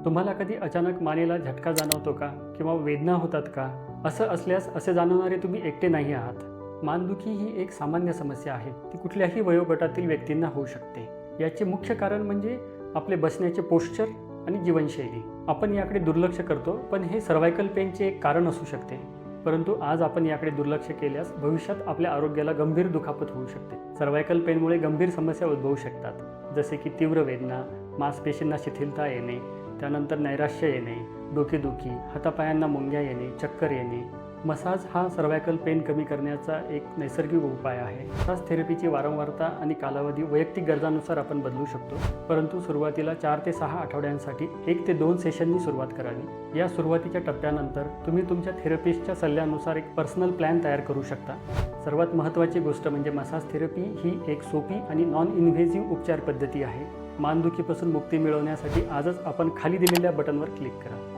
तुम्हाला कधी अचानक मानेला झटका जाणवतो का किंवा वेदना होतात का? असं असल्यास असे जाणवणारे तुम्ही एकटे नाही आहात. मानदुखी ही एक सामान्य समस्या आहे. ती कुठल्याही वयोगटातील व्यक्तींना होऊ शकते. याचे मुख्य कारण म्हणजे आपले बसण्याचे पोश्चर आणि जीवनशैली. आपण याकडे दुर्लक्ष करतो, पण हे सर्व्हायकल पेनचे एक कारण असू शकते. परंतु आज आपण याकडे दुर्लक्ष केल्यास भविष्यात आपल्या आरोग्याला गंभीर दुखापत होऊ शकते. सर्व्हायकल पेनमुळे गंभीर समस्या उद्भवू शकतात, जसे की तीव्र वेदना, मांसपेशींना शिथिलता येणे, त्यानंतर नैराश्य येणे, डोकेदुखी, हातापायांना मुंग्या येणे, चक्कर येणे. मसाज हा सर्व्हायकल पेन कमी करण्याचा एक नैसर्गिक उपाय आहे. मसाज थेरपीची वारंवारता आणि कालावधी वैयक्तिक गरजांनुसार आपण बदलू शकतो, परंतु सुरुवातीला 4 ते 6 आठवड्यांसाठी 1 ते 2 सेशननी सुरुवात करावी. या सुरुवातीच्या टप्प्यानंतर तुम्ही तुमच्या थेरपिस्टच्या सल्ल्यानुसार एक पर्सनल प्लॅन तयार करू शकता. सर्वात महत्त्वाची गोष्ट म्हणजे मसाज थेरपी ही एक सोपी आणि नॉन इन्व्हेसिव्ह उपचार पद्धती आहे. मानदुखीपासून मुक्ती मिळवण्यासाठी आजच आपण खाली दिलेल्या बटनवर क्लिक करा.